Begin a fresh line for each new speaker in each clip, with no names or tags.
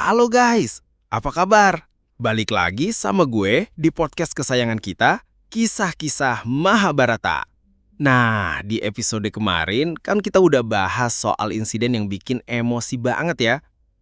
Halo guys, apa kabar? Balik lagi sama gue di podcast kesayangan kita, Kisah-Kisah Mahabharata. Nah, di episode kemarin kan kita udah bahas soal insiden yang bikin emosi banget ya.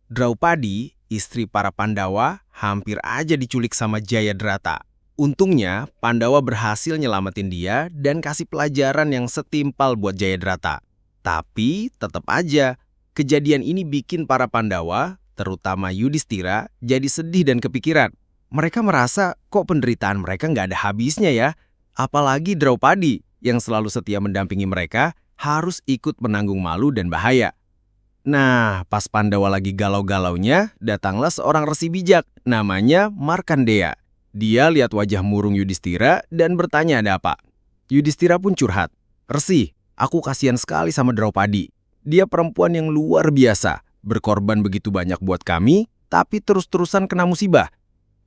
Draupadi, istri para Pandawa, hampir aja diculik sama Jayadrata. Untungnya, Pandawa berhasil nyelamatin dia dan kasih pelajaran yang setimpal buat Jayadrata. Tapi tetap aja, kejadian ini bikin para Pandawa, terutama Yudhistira, jadi sedih dan kepikiran. Mereka merasa kok penderitaan mereka nggak ada habisnya ya. Apalagi Draupadi yang selalu setia mendampingi mereka harus ikut menanggung malu dan bahaya. Nah, pas Pandawa lagi galau-galaunya, datanglah seorang resi bijak namanya Markandeya. Dia lihat wajah murung Yudhistira dan bertanya ada apa. Yudhistira pun curhat. "Resi, aku kasihan sekali sama Draupadi. Dia perempuan yang luar biasa. Berkorban begitu banyak buat kami, tapi terus-terusan kena musibah.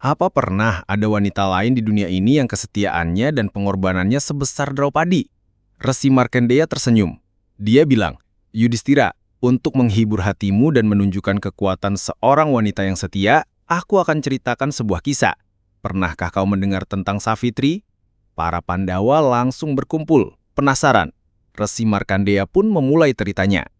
Apa pernah ada wanita lain di dunia ini yang kesetiaannya dan pengorbanannya sebesar Draupadi?" Resi Markandeya tersenyum. Dia bilang, "Yudhistira, untuk menghibur hatimu dan menunjukkan kekuatan seorang wanita yang setia, aku akan ceritakan sebuah kisah. Pernahkah kau mendengar tentang Savitri?" Para Pandawa langsung berkumpul, penasaran. Resi Markandeya pun memulai ceritanya.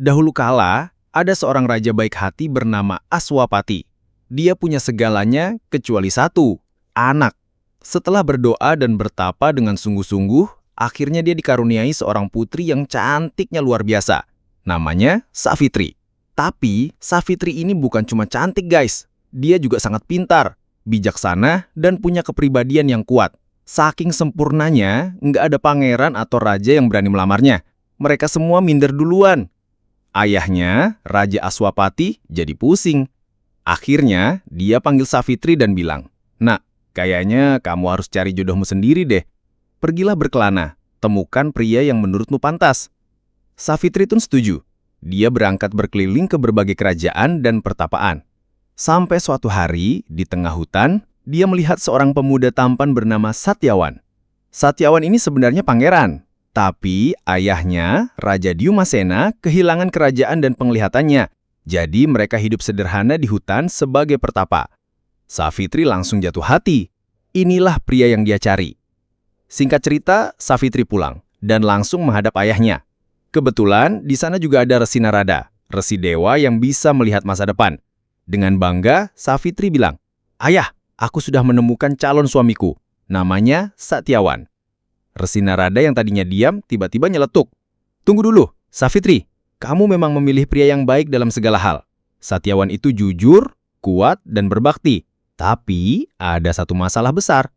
Dahulu kala, ada seorang raja baik hati bernama Aswapati. Dia punya segalanya kecuali satu, anak. Setelah berdoa dan bertapa dengan sungguh-sungguh, akhirnya dia dikaruniai seorang putri yang cantiknya luar biasa. Namanya Savitri. Tapi Savitri ini bukan cuma cantik guys. Dia juga sangat pintar, bijaksana, dan punya kepribadian yang kuat. Saking sempurnanya, nggak ada pangeran atau raja yang berani melamarnya. Mereka semua minder duluan. Ayahnya, Raja Aswapati, jadi pusing. Akhirnya, dia panggil Savitri dan bilang, "Nak, kayaknya kamu harus cari jodohmu sendiri deh. Pergilah berkelana, temukan pria yang menurutmu pantas." Savitri pun setuju. Dia berangkat berkeliling ke berbagai kerajaan dan pertapaan. Sampai suatu hari, di tengah hutan, dia melihat seorang pemuda tampan bernama Satyawan. Satyawan ini sebenarnya pangeran. Tapi ayahnya, Raja Dyumasena, kehilangan kerajaan dan penglihatannya. Jadi mereka hidup sederhana di hutan sebagai pertapa. Savitri langsung jatuh hati. Inilah pria yang dia cari. Singkat cerita, Savitri pulang dan langsung menghadap ayahnya. Kebetulan di sana juga ada Resi Narada, resi dewa yang bisa melihat masa depan. Dengan bangga, Savitri bilang, "Ayah, aku sudah menemukan calon suamiku. Namanya Satyawan." Resi Narada yang tadinya diam, tiba-tiba nyeletuk. "Tunggu dulu, Savitri. Kamu memang memilih pria yang baik dalam segala hal. Satyawan itu jujur, kuat, dan berbakti. Tapi ada satu masalah besar."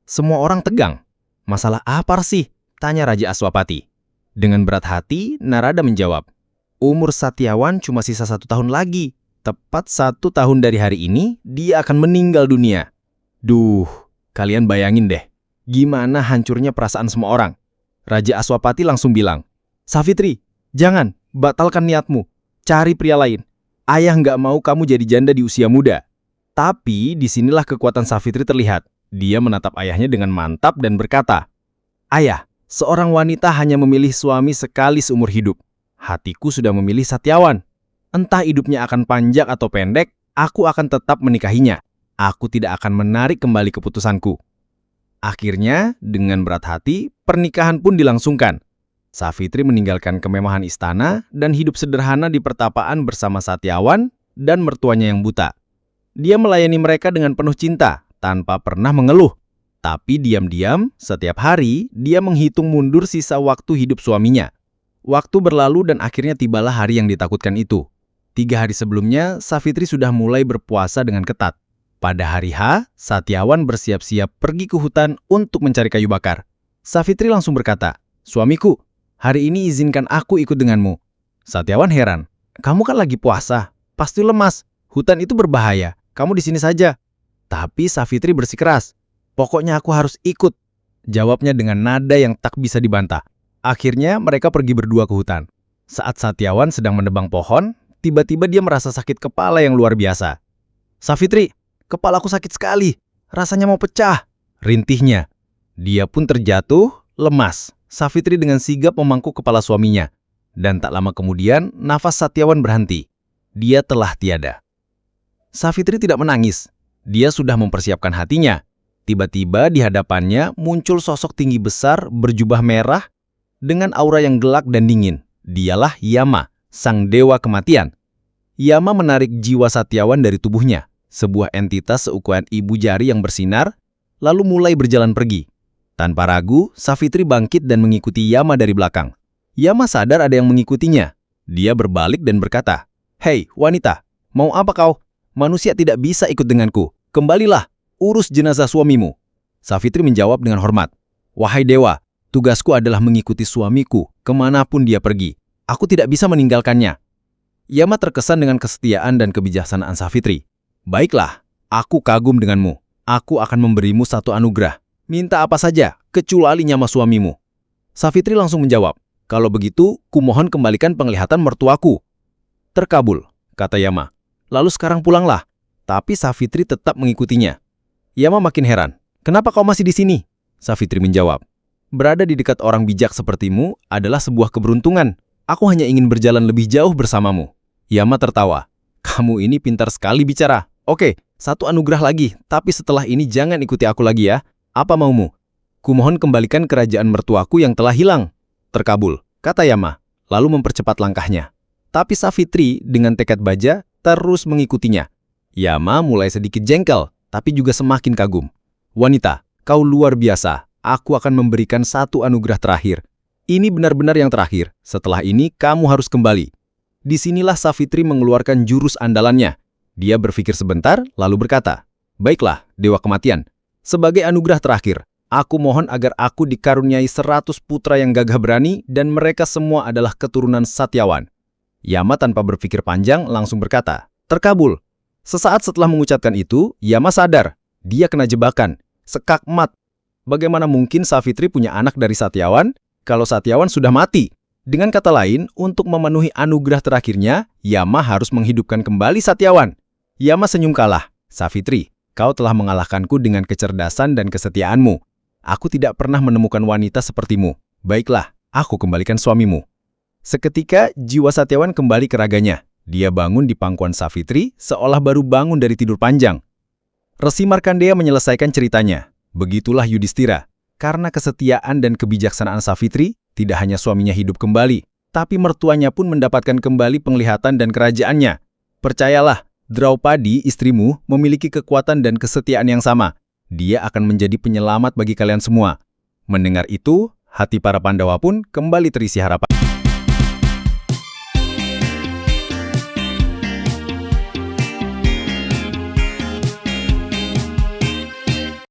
Semua orang tegang. "Masalah apa sih?" tanya Raja Aswapati. Dengan berat hati, Narada menjawab, "Umur Satyawan cuma sisa 1 tahun lagi. Tepat 1 tahun dari hari ini, dia akan meninggal dunia." Duh, kalian bayangin deh. Gimana hancurnya perasaan semua orang. Raja Aswapati langsung bilang, "Savitri, jangan, batalkan niatmu. Cari pria lain. Ayah nggak mau kamu jadi janda di usia muda." Tapi disinilah kekuatan Savitri terlihat. Dia menatap ayahnya dengan mantap dan berkata, "Ayah, seorang wanita hanya memilih suami sekali seumur hidup. Hatiku sudah memilih Satyawan. Entah hidupnya akan panjang atau pendek, aku akan tetap menikahinya. Aku tidak akan menarik kembali keputusanku." Akhirnya, dengan berat hati, pernikahan pun dilangsungkan. Savitri meninggalkan kemewahan istana dan hidup sederhana di pertapaan bersama Satyawan dan mertuanya yang buta. Dia melayani mereka dengan penuh cinta, tanpa pernah mengeluh. Tapi diam-diam, setiap hari, dia menghitung mundur sisa waktu hidup suaminya. Waktu berlalu dan akhirnya tibalah hari yang ditakutkan itu. 3 hari sebelumnya, Savitri sudah mulai berpuasa dengan ketat. Pada hari H, Satyawan bersiap-siap pergi ke hutan untuk mencari kayu bakar. Savitri langsung berkata, "Suamiku, hari ini izinkan aku ikut denganmu." Satyawan heran, "Kamu kan lagi puasa, pasti lemas. Hutan itu berbahaya, kamu di sini saja." Tapi Savitri bersikeras, "Pokoknya aku harus ikut." Jawabnya dengan nada yang tak bisa dibantah. Akhirnya mereka pergi berdua ke hutan. Saat Satyawan sedang menebang pohon, tiba-tiba dia merasa sakit kepala yang luar biasa. "Savitri, kepalaku sakit sekali, rasanya mau pecah," rintihnya. Dia pun terjatuh, lemas. Savitri dengan sigap memangku kepala suaminya. Dan tak lama kemudian, nafas Satyawan berhenti. Dia telah tiada.
Savitri tidak menangis. Dia sudah mempersiapkan hatinya. Tiba-tiba di hadapannya muncul sosok tinggi besar berjubah merah dengan aura yang gelap dan dingin. Dialah Yama, sang dewa kematian. Yama menarik jiwa Satyawan dari tubuhnya, sebuah entitas seukuran ibu jari yang bersinar, lalu mulai berjalan pergi. Tanpa ragu, Savitri bangkit dan mengikuti Yama dari belakang. Yama sadar ada yang mengikutinya. Dia berbalik dan berkata, "Hei, wanita, mau apa kau? Manusia tidak bisa ikut denganku. Kembalilah, urus jenazah suamimu." Savitri menjawab dengan hormat, "Wahai dewa, tugasku adalah mengikuti suamiku kemanapun dia pergi. Aku tidak bisa meninggalkannya." Yama terkesan dengan kesetiaan dan kebijaksanaan Savitri. "Baiklah, aku kagum denganmu. Aku akan memberimu satu anugerah. Minta apa saja, kecuali nyawa suamimu." Savitri langsung menjawab, "Kalau begitu, kumohon kembalikan penglihatan mertuaku." "Terkabul," kata Yama. "Lalu sekarang pulanglah." Tapi Savitri tetap mengikutinya. Yama makin heran. "Kenapa kau masih di sini?" Savitri menjawab, "Berada di dekat orang bijak sepertimu adalah sebuah keberuntungan. Aku hanya ingin berjalan lebih jauh bersamamu." Yama tertawa. "Kamu ini pintar sekali bicara. Oke, satu anugerah lagi, tapi setelah ini jangan ikuti aku lagi ya. Apa maumu?" "Kumohon kembalikan kerajaan mertuaku yang telah hilang." "Terkabul," kata Yama, lalu mempercepat langkahnya. Tapi Savitri dengan tekad baja terus mengikutinya. Yama mulai sedikit jengkel, tapi juga semakin kagum. "Wanita, kau luar biasa. Aku akan memberikan satu anugerah terakhir. Ini benar-benar yang terakhir. Setelah ini, kamu harus kembali." Disinilah Savitri mengeluarkan jurus andalannya. Dia berpikir sebentar, lalu berkata, "Baiklah, Dewa Kematian. Sebagai anugerah terakhir, aku mohon agar aku dikaruniai 100 putra yang gagah berani dan mereka semua adalah keturunan Satyawan." Yama tanpa berpikir panjang langsung berkata, "Terkabul." Sesaat setelah mengucapkan itu, Yama sadar. Dia kena jebakan. Sekakmat. Bagaimana mungkin Savitri punya anak dari Satyawan kalau Satyawan sudah mati? Dengan kata lain, untuk memenuhi anugerah terakhirnya, Yama harus menghidupkan kembali Satyawan. Yama senyum kalah. "Savitri, kau telah mengalahkanku dengan kecerdasan dan kesetiaanmu. Aku tidak pernah menemukan wanita sepertimu. Baiklah, aku kembalikan suamimu." Seketika, jiwa Satyawan kembali ke raganya. Dia bangun di pangkuan Savitri, seolah baru bangun dari tidur panjang. Resi Markandeya menyelesaikan ceritanya. Begitulah Yudhistira. Karena kesetiaan dan kebijaksanaan Savitri, tidak hanya suaminya hidup kembali, tapi mertuanya pun mendapatkan kembali penglihatan dan kerajaannya. Percayalah, Draupadi, istrimu, memiliki kekuatan dan kesetiaan yang sama. Dia akan menjadi penyelamat bagi kalian semua. Mendengar itu, hati para Pandawa pun kembali terisi harapan.